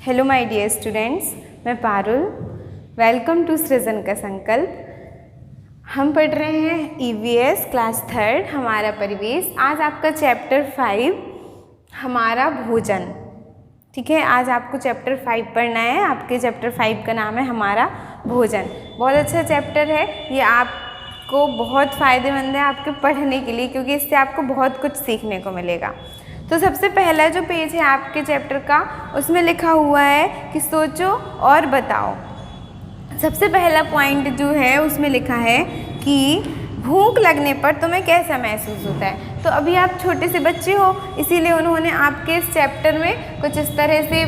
Hello my dear students, मैं Parul. Welcome to सृजन का संकल्प। हम पढ़ रहे हैं ईवीएस क्लास 3 हमारा परिवेश। आज आपका चैप्टर 5 हमारा भोजन। ठीक है, आज आपको चैप्टर 5 पढ़ना है। आपके चैप्टर 5 का नाम है हमारा भोजन। बहुत अच्छा चैप्टर है ये, आपको बहुत फ़ायदेमंद है आपके पढ़ने के लिए, क्योंकि इससे आपको बहुत कुछ सीखने को मिलेगा। तो सबसे पहला जो पेज है आपके चैप्टर का, उसमें लिखा हुआ है कि सोचो और बताओ। सबसे पहला पॉइंट जो है उसमें लिखा है कि भूख लगने पर तुम्हें कैसा महसूस होता है। तो अभी आप छोटे से बच्चे हो, इसीलिए उन्होंने आपके इस चैप्टर में कुछ इस तरह से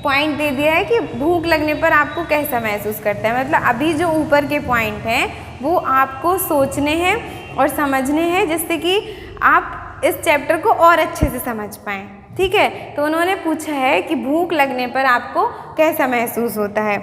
पॉइंट दे दिया है कि भूख लगने पर आपको कैसा महसूस करता है। मतलब अभी जो ऊपर के पॉइंट हैं वो आपको सोचने हैं और समझने हैं, जिससे कि आप इस चैप्टर को और अच्छे से समझ पाएँ। ठीक है, तो उन्होंने पूछा है कि भूख लगने पर आपको कैसा महसूस होता है।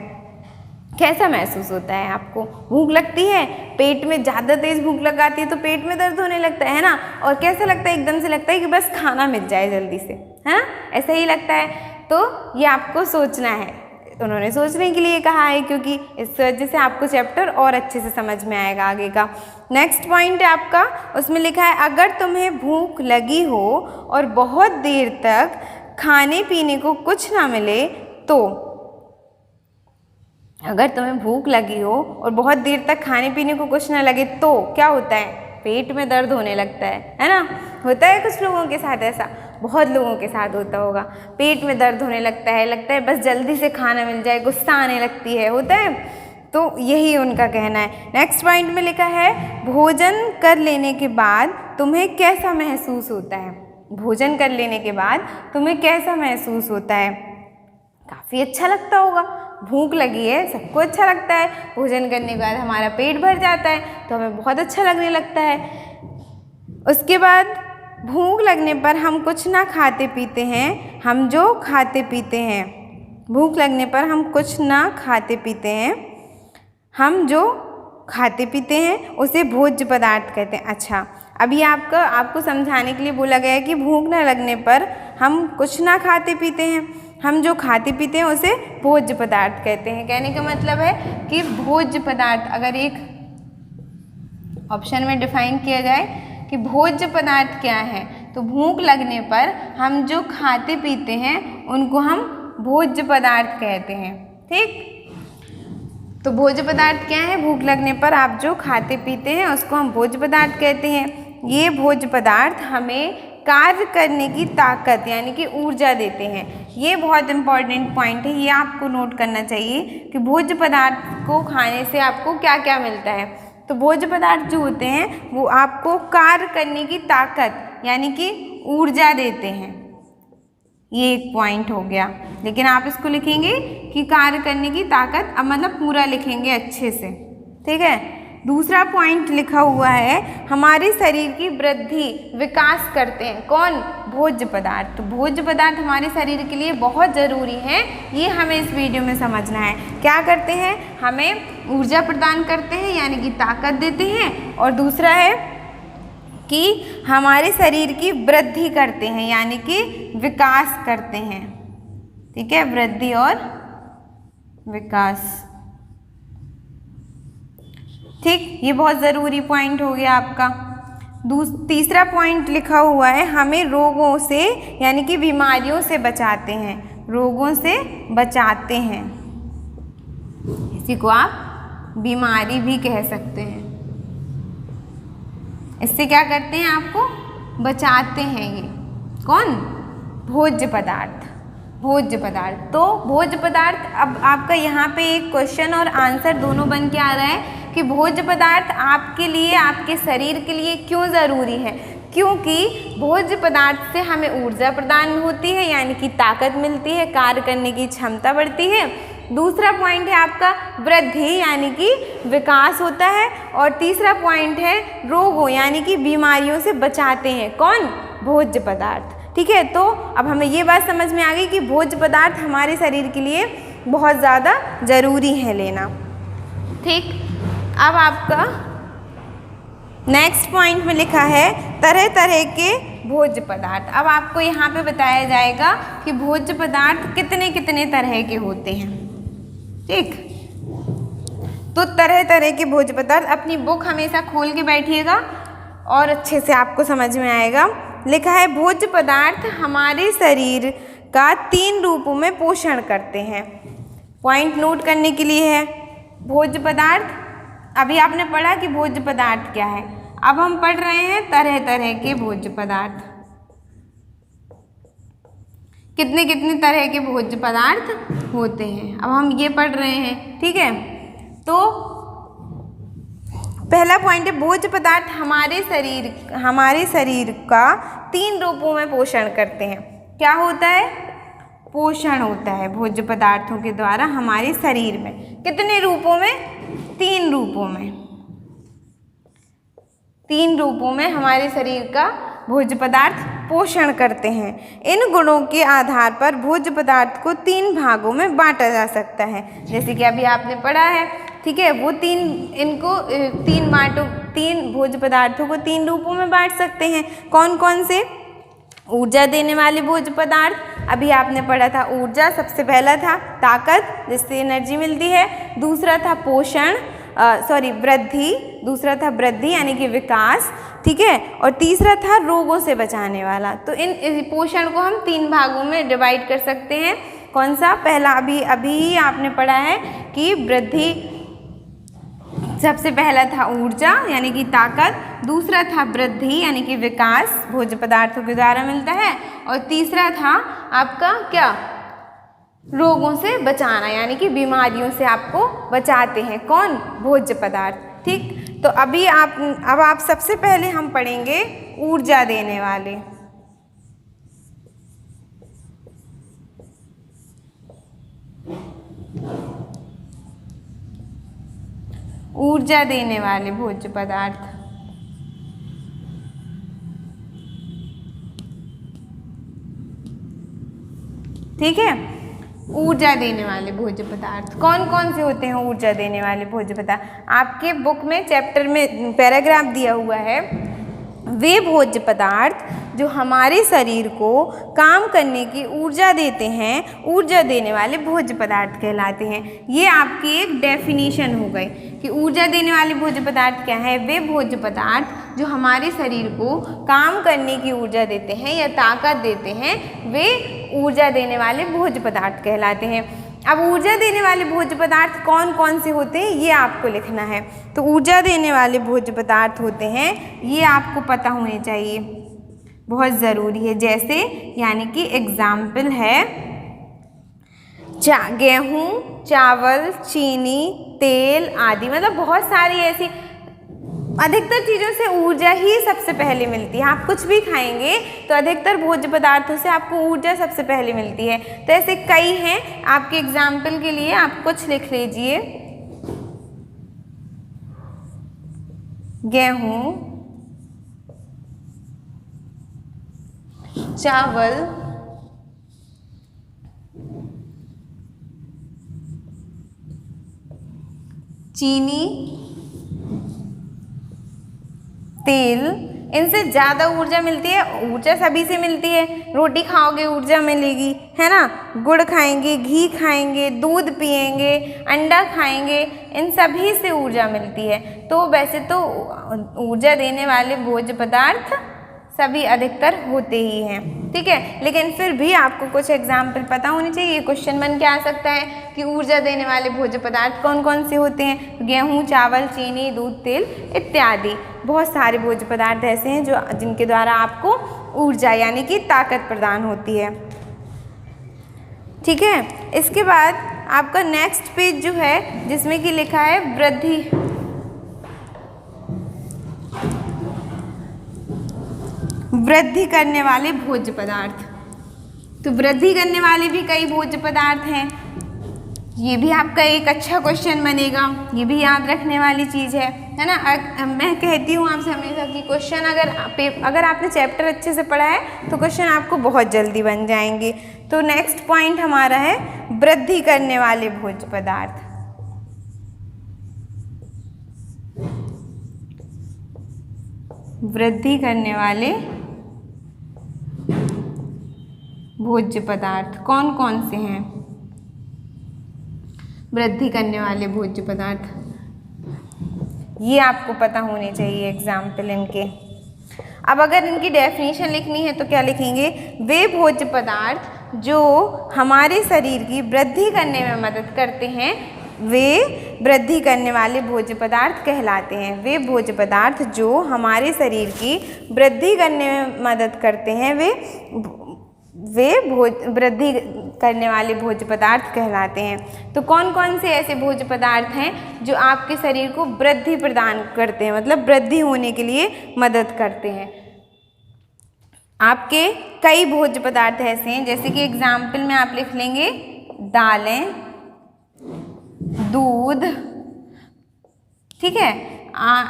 कैसा महसूस होता है आपको? भूख लगती है, पेट में ज़्यादा तेज़ भूख लगाती है तो पेट में दर्द होने लगता है ना। और कैसा लगता है? एकदम से लगता है कि बस खाना मिल जाए जल्दी से, है ना, ऐसा ही लगता है। तो ये आपको सोचना है, उन्होंने सोचने के लिए कहा है, क्योंकि इस वजह से आपको चैप्टर और अच्छे से समझ में आएगा आगे का। नेक्स्ट पॉइंट है आपका, उसमें लिखा है अगर तुम्हें भूख लगी हो और बहुत देर तक खाने पीने को कुछ ना मिले तो। अगर तुम्हें भूख लगी हो और बहुत देर तक खाने पीने को कुछ ना लगे तो क्या होता है? पेट में दर्द होने लगता है ना। होता है कुछ लोगों के साथ ऐसा, बहुत लोगों के साथ होता होगा। पेट में दर्द होने लगता है बस जल्दी से खाना मिल जाए, गुस्सा आने लगती है, होता है। तो यही उनका कहना है। नेक्स्ट पॉइंट में लिखा है भोजन कर लेने के बाद तुम्हें कैसा महसूस होता है। भोजन कर लेने के बाद तुम्हें कैसा महसूस होता है? काफ़ी अच्छा लगता होगा। भूख लगी है, सबको अच्छा लगता है। भोजन करने के बाद हमारा पेट भर जाता है तो हमें बहुत अच्छा लगने लगता है। उसके बाद भूख लगने पर हम कुछ ना खाते पीते हैं, हम जो खाते पीते हैं। भूख लगने पर हम कुछ ना खाते पीते हैं, हम जो खाते पीते हैं उसे भोज्य पदार्थ कहते हैं। अच्छा, अभी आपको समझाने के लिए बोला गया है कि भूख न लगने पर हम कुछ ना खाते पीते हैं, हम जो खाते पीते हैं उसे भोज्य पदार्थ कहते हैं। कहने का मतलब है कि भोज्य पदार्थ, अगर एक ऑप्शन में डिफाइन किया जाए कि भोज्य पदार्थ क्या है, तो भूख लगने पर हम जो खाते पीते हैं उनको हम भोज्य पदार्थ कहते हैं। ठीक, तो भोज्य पदार्थ क्या है? भूख लगने पर आप जो खाते पीते हैं उसको हम भोज्य पदार्थ कहते हैं। ये भोज्य पदार्थ हमें कार्य करने की ताकत यानी कि ऊर्जा देते हैं। ये बहुत इंपॉर्टेंट पॉइंट है, ये आपको नोट करना चाहिए कि भोज्य पदार्थ को खाने से आपको क्या क्या मिलता है। तो भोज्य पदार्थ जो होते हैं वो आपको कार्य करने की ताकत यानी कि ऊर्जा देते हैं। ये एक पॉइंट हो गया, लेकिन आप इसको लिखेंगे कि कार्य करने की ताकत, अब मतलब पूरा लिखेंगे अच्छे से। ठीक है, दूसरा पॉइंट लिखा हुआ है हमारे शरीर की वृद्धि विकास करते हैं। कौन? भोज्य पदार्थ। तो भोज्य पदार्थ हमारे शरीर के लिए बहुत ज़रूरी हैं, ये हमें इस वीडियो में समझना है। क्या करते हैं? हमें ऊर्जा प्रदान करते हैं यानी कि ताकत देते हैं, और दूसरा है कि हमारे शरीर की वृद्धि करते हैं यानी कि विकास करते हैं। ठीक है, वृद्धि और विकास। ठीक, ये बहुत ज़रूरी पॉइंट हो गया आपका। तीसरा पॉइंट लिखा हुआ है हमें रोगों से यानी कि बीमारियों से बचाते हैं। रोगों से बचाते हैं, इसी को आप बीमारी भी कह सकते हैं। इससे क्या करते हैं? आपको बचाते हैं। ये कौन? भोज्य पदार्थ। भोज्य पदार्थ। तो भोज्य पदार्थ, अब आपका यहाँ पे एक क्वेश्चन और आंसर दोनों बन के आ रहा है कि भोज्य पदार्थ आपके लिए, आपके शरीर के लिए क्यों ज़रूरी है। क्योंकि भोज्य पदार्थ से हमें ऊर्जा प्रदान होती है यानी कि ताकत मिलती है, कार्य करने की क्षमता बढ़ती है। दूसरा पॉइंट है आपका वृद्धि यानी कि विकास होता है, और तीसरा पॉइंट है रोगों यानी कि बीमारियों से बचाते हैं। कौन? भोज्य पदार्थ। ठीक है, तो अब हमें ये बात समझ में आ गई कि भोज्य पदार्थ हमारे शरीर के लिए बहुत ज़्यादा ज़रूरी है लेना। ठीक, अब आपका नेक्स्ट पॉइंट में लिखा है तरह तरह के भोज्य पदार्थ। अब आपको यहाँ पे बताया जाएगा कि भोज्य पदार्थ कितने कितने तरह के होते हैं। ठीक, तो तरह तरह के भोज्य पदार्थ, अपनी बुक हमेशा खोल के बैठिएगा और अच्छे से आपको समझ में आएगा। लिखा है भोज्य पदार्थ हमारे शरीर का 3 रूपों में पोषण करते हैं। पॉइंट नोट करने के लिए है। भोज्य पदार्थ, अभी आपने पढ़ा कि भोज्य पदार्थ क्या है, अब हम पढ़ रहे हैं तरह तरह के भोज्य पदार्थ। कितने कितने तरह के भोज्य पदार्थ होते हैं, अब हम ये पढ़ रहे हैं। ठीक है, तो पहला पॉइंट है भोज्य पदार्थ हमारे शरीर का 3 रूपों में पोषण करते हैं। क्या होता है? पोषण होता है भोज्य पदार्थों के द्वारा हमारे शरीर में। कितने रूपों में? 3 रूपों में। 3 रूपों में हमारे शरीर का भोज्य पदार्थ पोषण करते हैं। इन गुणों के आधार पर भोज्य पदार्थ को 3 भागों में बांटा जा सकता है, जैसे कि अभी आपने पढ़ा है। ठीक है, वो 3 भोज्य पदार्थों को 3 रूपों में बांट सकते हैं। कौन कौन से? ऊर्जा देने वाले भोज्य पदार्थ, अभी आपने पढ़ा था ऊर्जा, सबसे पहला था ताकत जिससे एनर्जी मिलती है। दूसरा था वृद्धि, दूसरा था वृद्धि यानी कि विकास। ठीक है, और तीसरा था रोगों से बचाने वाला। तो इन पोषण को हम 3 भागों में डिवाइड कर सकते हैं। कौन सा? पहला अभी आपने पढ़ा है कि वृद्धि, सबसे पहला था ऊर्जा यानी कि ताकत, दूसरा था वृद्धि यानी कि विकास भोज्य पदार्थों के द्वारा मिलता है, और तीसरा था आपका क्या? रोगों से बचाना यानी कि बीमारियों से आपको बचाते हैं। कौन? भोज्य पदार्थ। ठीक, तो अब आप सबसे पहले हम पढ़ेंगे ऊर्जा देने वाले। ऊर्जा देने वाले भोज्य पदार्थ। ठीक है, ऊर्जा देने वाले भोज्य पदार्थ कौन कौन से होते हैं? ऊर्जा देने वाले भोज्य पदार्थ आपके बुक में चैप्टर में पैराग्राफ दिया हुआ है। वे भोज्य पदार्थ जो हमारे शरीर को काम करने की ऊर्जा देते हैं, ऊर्जा देने वाले भोज्य पदार्थ कहलाते हैं। ये आपकी एक डेफिनेशन हो गई कि ऊर्जा देने वाले भोज्य पदार्थ क्या है? वे भोज्य पदार्थ जो हमारे शरीर को काम करने की ऊर्जा देते हैं या ताकत देते हैं, वे ऊर्जा देने वाले भोज्य पदार्थ कहलाते हैं। अब ऊर्जा देने वाले भोज्य पदार्थ कौन कौन से होते हैं ये आपको लिखना है। तो ऊर्जा देने वाले भोज्य पदार्थ होते हैं, ये आपको पता होने चाहिए, बहुत ज़रूरी है। जैसे यानी कि एग्जाम्पल है गेहूँ, चावल, चीनी, तेल आदि, मतलब बहुत सारी ऐसी अधिकतर चीज़ों से ऊर्जा ही सबसे पहले मिलती है। आप कुछ भी खाएंगे तो अधिकतर भोज्य पदार्थों से आपको ऊर्जा सबसे पहले मिलती है। तो ऐसे कई हैं, आपके एग्जाम्पल के लिए आप कुछ लिख लीजिए। गेहूँ, चावल, चीनी, तेल, इनसे ज़्यादा ऊर्जा मिलती है। ऊर्जा सभी से मिलती है, रोटी खाओगे ऊर्जा मिलेगी, है ना। गुड़ खाएंगे, घी खाएंगे, दूध पिएंगे, अंडा खाएंगे, इन सभी से ऊर्जा मिलती है। तो वैसे तो ऊर्जा देने वाले भोज्य पदार्थ सभी अधिकतर होते ही हैं। ठीक है, लेकिन फिर भी आपको कुछ एग्जाम्पल पता होने चाहिए। ये क्वेश्चन बन के आ सकता है कि ऊर्जा देने वाले भोज्य पदार्थ कौन कौन से होते हैं? गेहूँ, चावल, चीनी, दूध, तेल इत्यादि। बहुत सारे भोज्य पदार्थ ऐसे हैं जिनके द्वारा आपको ऊर्जा यानी कि ताकत प्रदान होती है। ठीक है, इसके बाद आपका नेक्स्ट पेज जो है जिसमें कि लिखा है वृद्धि करने वाले भोज्य पदार्थ। तो वृद्धि करने वाले भी कई भोज्य पदार्थ हैं। ये भी आपका एक अच्छा क्वेश्चन बनेगा, ये भी याद रखने वाली चीज़ है ना। मैं कहती हूँ आपसे हमेशा कि क्वेश्चन अगर आपने stchapter अच्छे से पढ़ा है तो क्वेश्चन आपको बहुत जल्दी बन जाएंगे। तो नेक्स्ट पॉइंट हमारा है वृद्धि करने वाले भोज्य पदार्थ। वृद्धि करने वाले भोज्य पदार्थ कौन कौन से हैं? वृद्धि करने वाले भोज्य पदार्थ, ये आपको पता होने चाहिए एग्जाम्पल इनके। अब अगर इनकी डेफिनेशन लिखनी है तो क्या लिखेंगे? वे भोज्य पदार्थ जो हमारे शरीर की वृद्धि करने में मदद करते हैं वे वृद्धि करने वाले भोज्य पदार्थ कहलाते हैं। वे भोज्य पदार्थ जो हमारे शरीर की वृद्धि करने में मदद करते हैं वे वृद्धि करने वाले भोज्य पदार्थ कहलाते हैं। तो कौन कौन से ऐसे भोज्य पदार्थ हैं जो आपके शरीर को वृद्धि प्रदान करते हैं, मतलब वृद्धि होने के लिए मदद करते हैं? आपके कई भोज्य पदार्थ ऐसे हैं, जैसे कि एग्जाम्पल में आप लिख लेंगे दालें, दूध, ठीक है,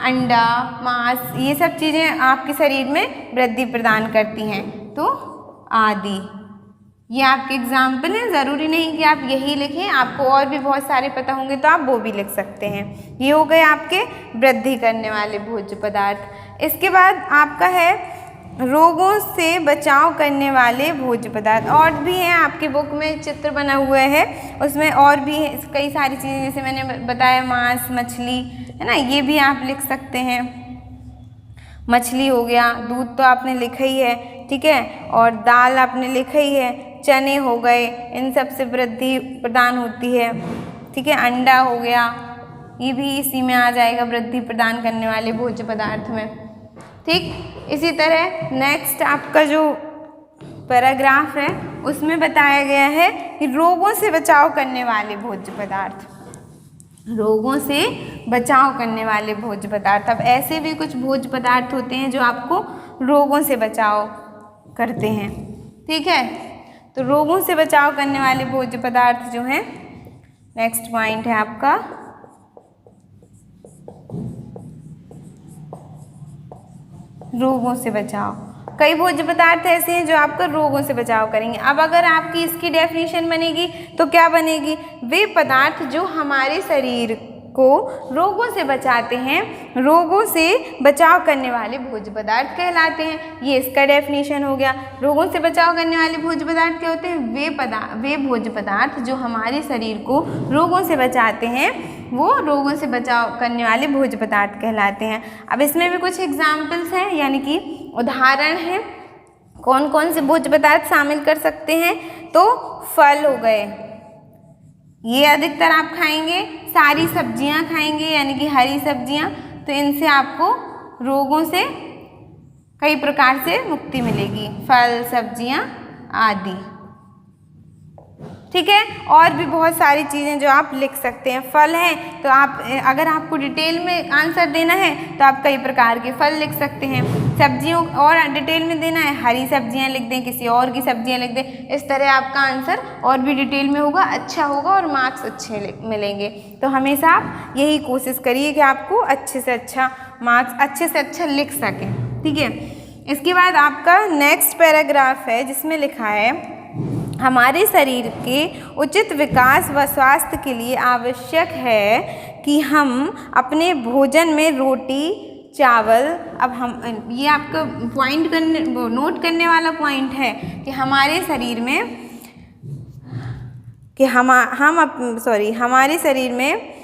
अंडा, मांस, ये सब चीज़ें आपके शरीर में वृद्धि प्रदान करती हैं, तो आदि। ये आपके एग्जाम्पल हैं, ज़रूरी नहीं कि आप यही लिखें, आपको और भी बहुत सारे पता होंगे तो आप वो भी लिख सकते हैं। ये हो गए आपके वृद्धि करने वाले भोज्य पदार्थ। इसके बाद आपका है रोगों से बचाव करने वाले भोज्य पदार्थ। और भी हैं, आपकी बुक में चित्र बना हुआ है, उसमें और भी है कई सारी चीज़ें, जैसे मैंने बताया मांस, मछली, है ना, ये भी आप लिख सकते हैं। मछली हो गया, दूध तो आपने लिखा ही है, ठीक है, और दाल आपने लिखा ही है, चने हो गए, इन सब से वृद्धि प्रदान होती है, ठीक है, अंडा हो गया, ये भी इसी में आ जाएगा वृद्धि प्रदान करने वाले भोज्य पदार्थ में, ठीक। इसी तरह नेक्स्ट आपका जो पैराग्राफ है उसमें बताया गया है कि रोगों से बचाव करने वाले भोज्य पदार्थ, रोगों से बचाव करने वाले भोज्य पदार्थ। अब ऐसे भी कुछ भोज्य पदार्थ होते हैं जो आपको रोगों से बचाव करते हैं, ठीक है। तो रोगों से बचाव करने वाले भोज्य पदार्थ जो हैं, नेक्स्ट पॉइंट है आपका रोगों से बचाव। कई भोज्य पदार्थ ऐसे हैं जो आपका रोगों से बचाव करेंगे। अब अगर आपकी इसकी डेफिनेशन बनेगी तो क्या बनेगी? वे पदार्थ जो हमारे शरीर को रोगों से बचाते हैं, रोगों से बचाव करने वाले भोज्य पदार्थ कहलाते हैं। ये इसका डेफिनेशन हो गया। रोगों से बचाव करने वाले भोज्य पदार्थ क्या होते हैं? वे भोज्य पदार्थ जो हमारे शरीर को रोगों से बचाते हैं, वो रोगों से बचाव करने वाले भोज्य पदार्थ कहलाते हैं। अब इसमें भी कुछ एग्जाम्पल्स हैं, यानी कि उदाहरण हैं, कौन कौन से भोज्य पदार्थ शामिल कर सकते हैं। तो फल हो गए, ये अधिकतर आप खाएंगे, सारी सब्जियां खाएंगे यानी कि हरी सब्जियां, तो इनसे आपको रोगों से कई प्रकार से मुक्ति मिलेगी, फल, सब्जियां आदि, ठीक है। और भी बहुत सारी चीज़ें जो आप लिख सकते हैं। फल हैं तो आप, अगर आपको डिटेल में आंसर देना है तो आप कई प्रकार के फल लिख सकते हैं। सब्जियों और डिटेल में देना है, हरी सब्जियां लिख दें, किसी और की सब्जियां लिख दें, इस तरह आपका आंसर और भी डिटेल में होगा, अच्छा होगा और मार्क्स अच्छे मिलेंगे। तो हमेशा आप यही कोशिश करिए कि आपको अच्छे से अच्छा मार्क्स, अच्छे से अच्छा लिख सकें, ठीक है। इसके बाद आपका नेक्स्ट पैराग्राफ है जिसमें लिखा है हमारे शरीर के उचित विकास व स्वास्थ्य के लिए आवश्यक है कि हम अपने भोजन में रोटी, चावल, अब हम, ये आपका पॉइंट करने, नोट करने वाला पॉइंट है कि हमारे शरीर में कि हमारे शरीर में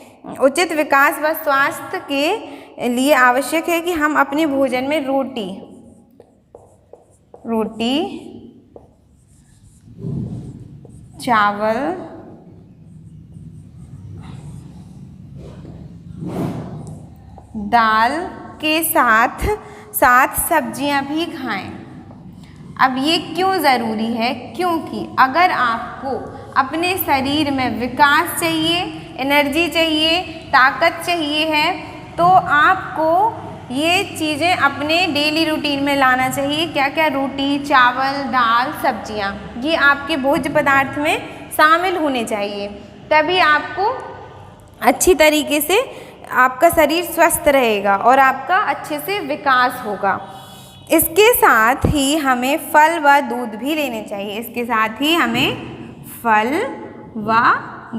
उचित विकास व स्वास्थ्य के लिए आवश्यक है कि हम अपने भोजन में रोटी, चावल, दाल के साथ सब्जियां भी खाएं। अब ये क्यों ज़रूरी है? क्योंकि अगर आपको अपने शरीर में विकास चाहिए, एनर्जी चाहिए, ताकत चाहिए है, तो आपको ये चीज़ें अपने डेली रूटीन में लाना चाहिए। क्या क्या? रोटी, चावल, दाल, सब्जियां, ये आपके भोज्य पदार्थ में शामिल होने चाहिए, तभी आपको अच्छी तरीके से आपका शरीर स्वस्थ रहेगा और आपका अच्छे से विकास होगा। इसके साथ ही हमें फल व दूध भी लेने चाहिए, इसके साथ ही हमें फल व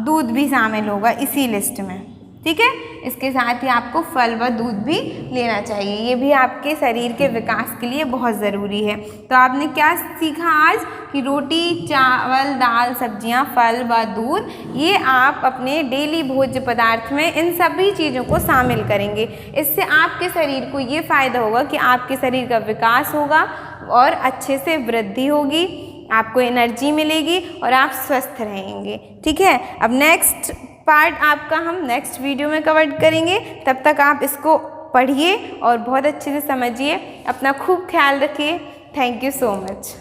दूध भी शामिल होगा इसी लिस्ट में, ठीक है। इसके साथ ही आपको फल व दूध भी लेना चाहिए, ये भी आपके शरीर के विकास के लिए बहुत ज़रूरी है। तो आपने क्या सीखा आज कि रोटी, चावल, दाल, सब्जियां, फल व दूध, ये आप अपने डेली भोज्य पदार्थ में इन सभी चीज़ों को शामिल करेंगे। इससे आपके शरीर को ये फ़ायदा होगा कि आपके शरीर का विकास होगा और अच्छे से वृद्धि होगी, आपको एनर्जी मिलेगी और आप स्वस्थ रहेंगे। ठीक है। अब नेक्स्ट पार्ट आपका हम नेक्स्ट वीडियो में कवर करेंगे। तब तक आप इसको पढ़िए और बहुत अच्छे से समझिए। अपना खूब ख्याल रखिए। Thank you so much.